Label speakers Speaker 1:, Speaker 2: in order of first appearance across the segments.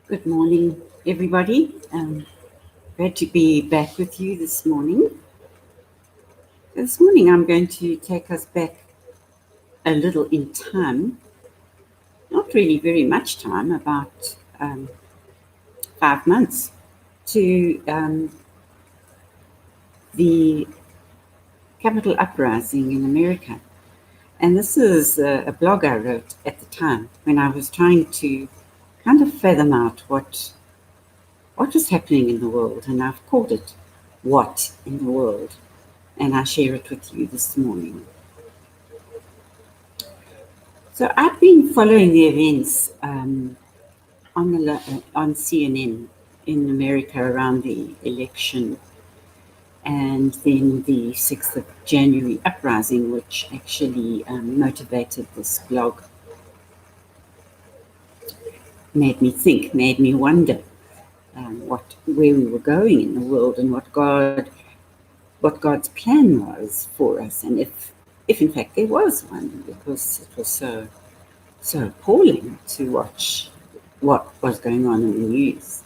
Speaker 1: Good morning, everybody. Glad to be back with you this morning. This morning, I'm going to take us back a little in time, not really very much time, about 5 months, to the Capitol uprising in America. And this is a blog I wrote at the time when I was trying to kind of fathom out what was happening in the world, and I've called it What in the World, and I share it with you this morning. So I've been following the events on CNN in America around the election, and then the 6th of January uprising, which actually motivated this blog. Made me think, made me wonder where we were going in the world, and what God's plan was for us, and if in fact there was one, because it was so appalling to watch what was going on in the news.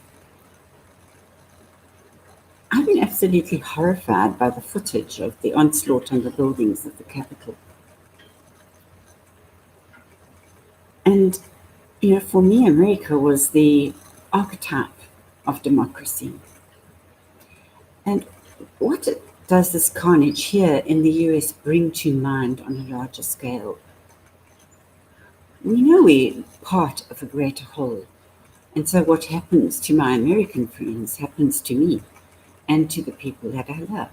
Speaker 1: I've been absolutely horrified by the footage of the onslaught on the buildings of the Capitol. And, for me, America was the archetype of democracy. And what does this carnage here in the US bring to mind on a larger scale? We know we're part of a greater whole. And so what happens to my American friends happens to me and to the people that I love,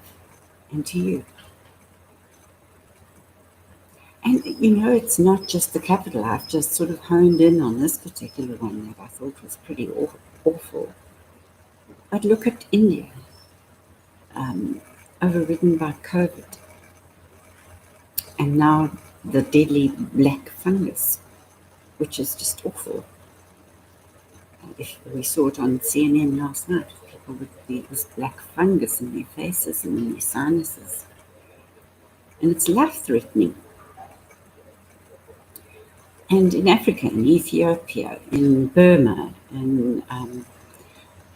Speaker 1: and to you. And, it's not just the Capitol. I've just sort of honed in on this particular one that I thought was pretty awful. But look at India, overridden by COVID, and now the deadly black fungus, which is just awful. We saw it on CNN last night, people with this black fungus in their faces and in their sinuses. And it's life-threatening. And in Africa, in Ethiopia, in Burma, in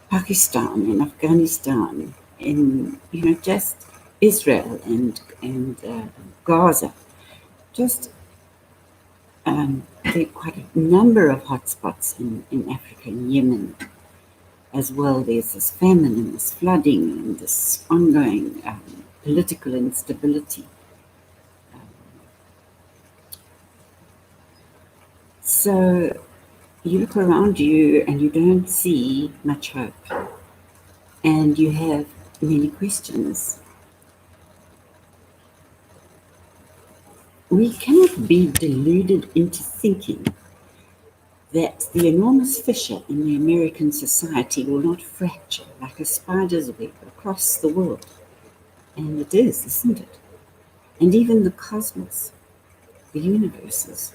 Speaker 1: Pakistan, in Afghanistan, in just Israel and Gaza, just there are quite a number of hotspots in Africa, in Yemen as well. There's this famine and this flooding and this ongoing political instability. So you look around you and you don't see much hope, and you have many questions. We cannot be deluded into thinking that the enormous fissure in the American society will not fracture like a spider's web across the world. And it is, isn't it? And even the cosmos, the universes.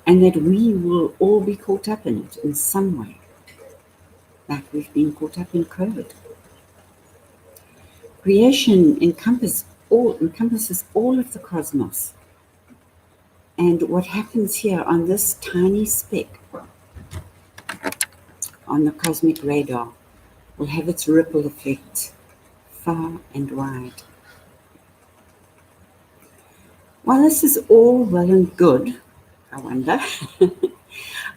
Speaker 1: And that we will all be caught up in it in some way, like we've been caught up in COVID. Creation encompasses all of the cosmos. And what happens here on this tiny speck on the cosmic radar will have its ripple effect far and wide. While this is all well and good,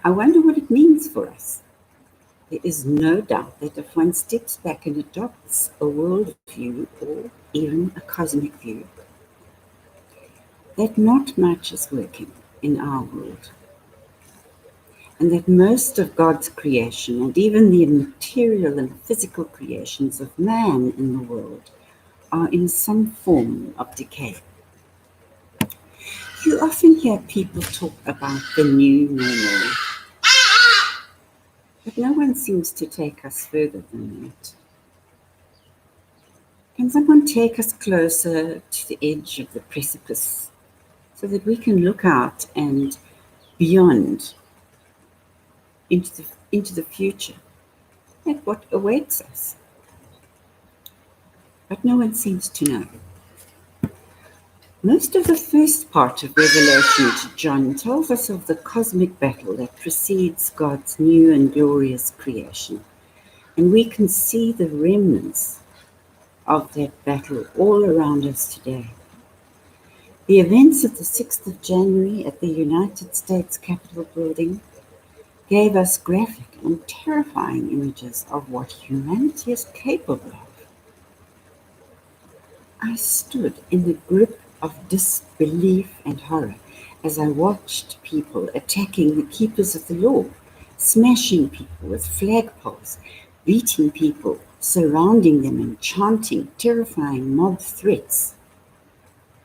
Speaker 1: I wonder what it means for us. There is no doubt that if one steps back and adopts a world view or even a cosmic view, that not much is working in our world, and that most of God's creation, and even the material and physical creations of man in the world, are in some form of decay. You often hear people talk about the new normal, but no one seems to take us further than that. Can someone take us closer to the edge of the precipice so that we can look out and beyond into the future at what awaits us? But no one seems to know. Most of the first part of Revelation to John tells us of the cosmic battle that precedes God's new and glorious creation. And we can see the remnants of that battle all around us today. The events of the 6th of January at the United States Capitol building gave us graphic and terrifying images of what humanity is capable of. I stood in the grip of disbelief and horror as I watched people attacking the keepers of the law, smashing people with flagpoles, beating people, surrounding them and chanting terrifying mob threats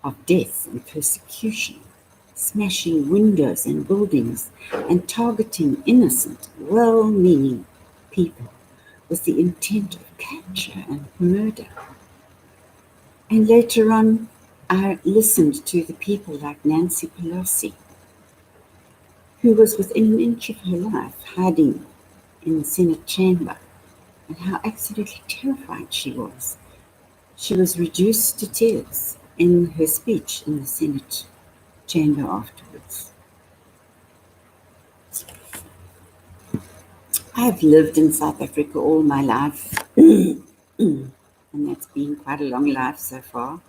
Speaker 1: of death and persecution, smashing windows and buildings and targeting innocent, well-meaning people with the intent of capture and murder. And later on, I listened to the people like Nancy Pelosi, who was within an inch of her life hiding in the Senate chamber, and how absolutely terrified she was. She was reduced to tears in her speech in the Senate chamber afterwards. I've lived in South Africa all my life, and that's been quite a long life so far.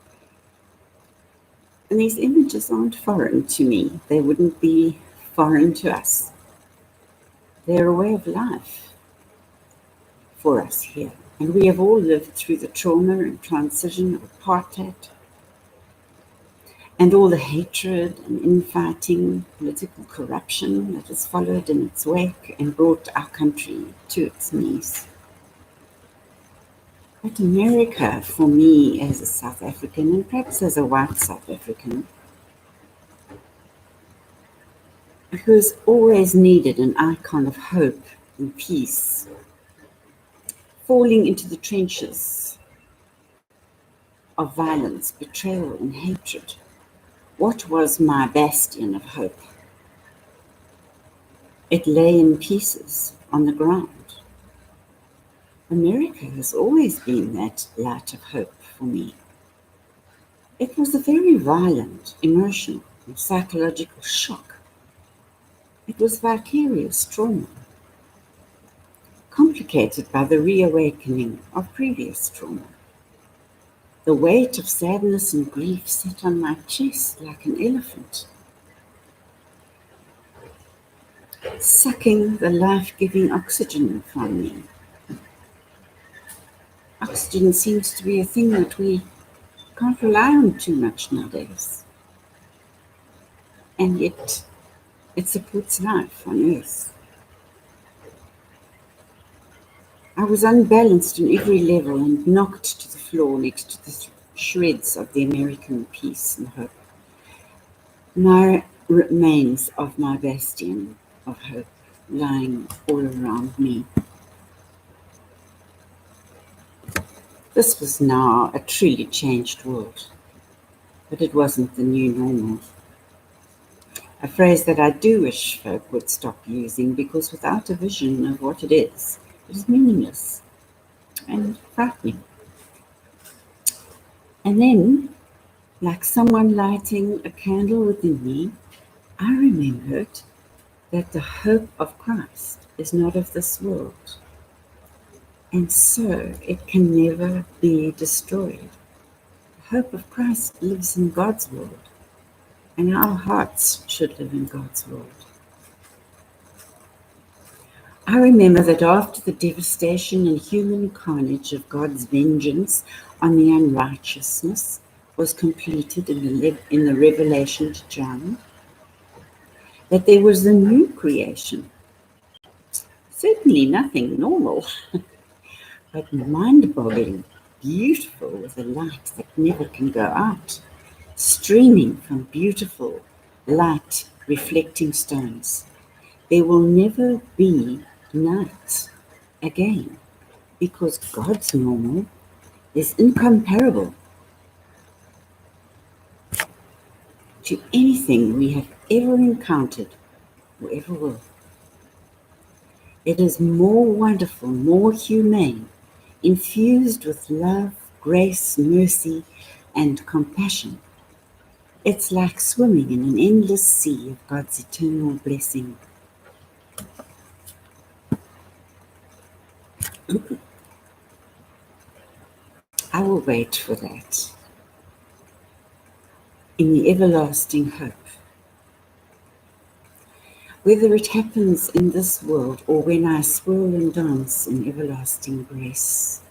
Speaker 1: And these images aren't foreign to me. They wouldn't be foreign to us. They're a way of life for us here. And we have all lived through the trauma and transition of apartheid and all the hatred and infighting, political corruption that has followed in its wake and brought our country to its knees. But America, for me as a South African, and perhaps as a white South African, who has always needed an icon of hope and peace, falling into the trenches of violence, betrayal, and hatred, what was my bastion of hope? It lay in pieces on the ground. America has always been that light of hope for me. It was a very violent, emotional, and psychological shock. It was vicarious trauma, complicated by the reawakening of previous trauma. The weight of sadness and grief sat on my chest like an elephant, sucking the life-giving oxygen from me. Oxygen seems to be a thing that we can't rely on too much nowadays. And yet, it supports life on Earth. I was unbalanced on every level and knocked to the floor next to the shreds of the American peace and hope. No remains of my bastion of hope lying all around me. This was now a truly changed world, but it wasn't the new normal. A phrase that I do wish folk would stop using, because without a vision of what it is meaningless and frightening. And then, like someone lighting a candle within me, I remembered that the hope of Christ is not of this world, and so it can never be destroyed. The hope of Christ lives in God's world, and our hearts should live in God's world. I remember that after the devastation and human carnage of God's vengeance on the unrighteousness was completed in the revelation to John, that there was a new creation. Certainly nothing normal, but mind-boggling, beautiful, with a light that never can go out, streaming from beautiful, light, reflecting stones. There will never be night again, because God's normal is incomparable to anything we have ever encountered or ever will. It is more wonderful, more humane, infused with love, grace, mercy, and compassion It's like swimming in an endless sea of God's eternal blessing. I will wait for that in the everlasting hope. Whether it happens in this world or when I swirl and dance in everlasting grace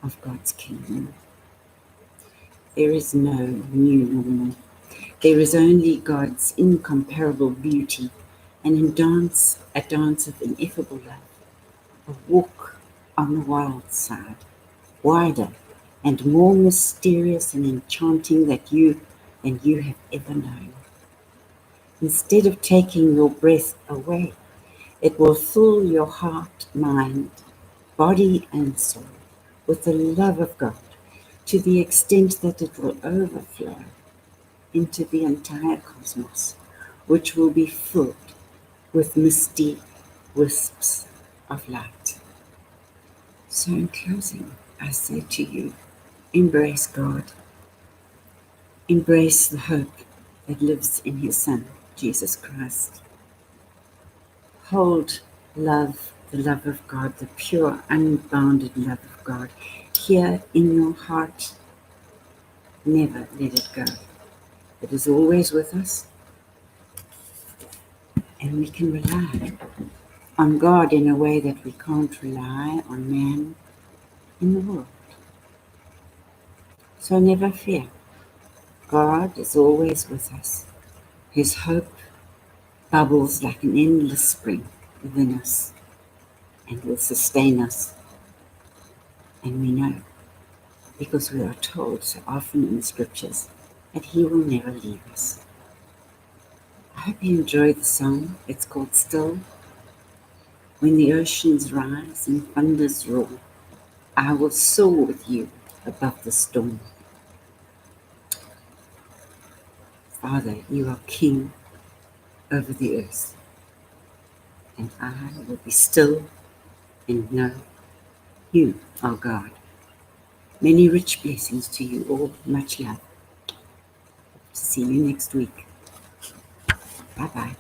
Speaker 1: of God's kingdom, there is no new normal. There is only God's incomparable beauty, and in a dance of ineffable love, a walk on the wild side, wider and more mysterious and enchanting than you have ever known. Instead of taking your breath away, it will fill your heart, mind, body and soul with the love of God to the extent that it will overflow into the entire cosmos, which will be filled with misty wisps of light. So in closing, I say to you, embrace God. Embrace the hope that lives in His Son, Jesus Christ. Hold love, the love of God, the pure, unbounded love of God, here in your heart. Never let it go. It is always with us, and we can rely on God in a way that we can't rely on man in the world. So never fear. God is always with us. His hope bubbles like an endless spring within us and will sustain us. And we know, because we are told so often in the scriptures, that He will never leave us. I hope you enjoy the song. It's called Still. When the oceans rise and thunders roar, I will soar with you above the storm. Father, you are King over the earth, and I will be still and know you are God. Many rich blessings to you all. Much love. See you next week. Bye-bye.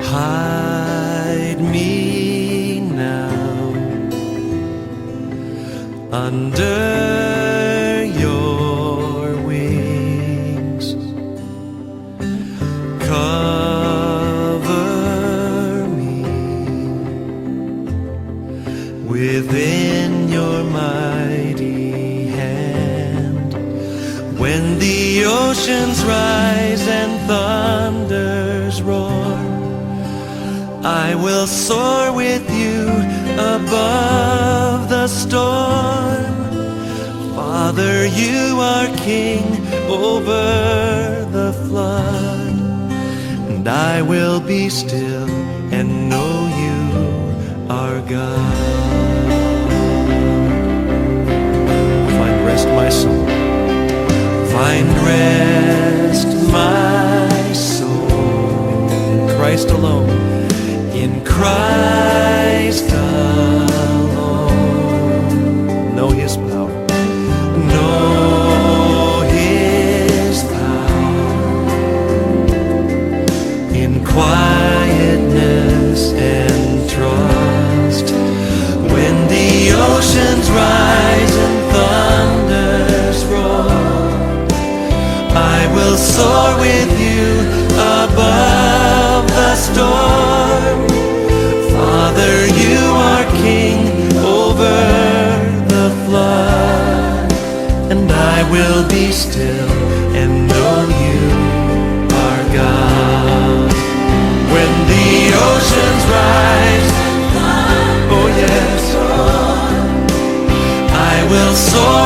Speaker 2: Hide me now under your wings. Cover me within your mighty hand. When the oceans rise and thunders roar, I will soar with you above the storm. Father, you are King over the flood, and I will be still and know you are God. Find rest, my soul. Find rest, my soul, in Christ alone. In Christ alone. Know His power. Know His power. In quietness and trust. When the oceans rise and thunders roar, I will soar with you above the storm. Father, you are King over the flood, and I will be still and know you are God. When the oceans rise, oh yes, I will soar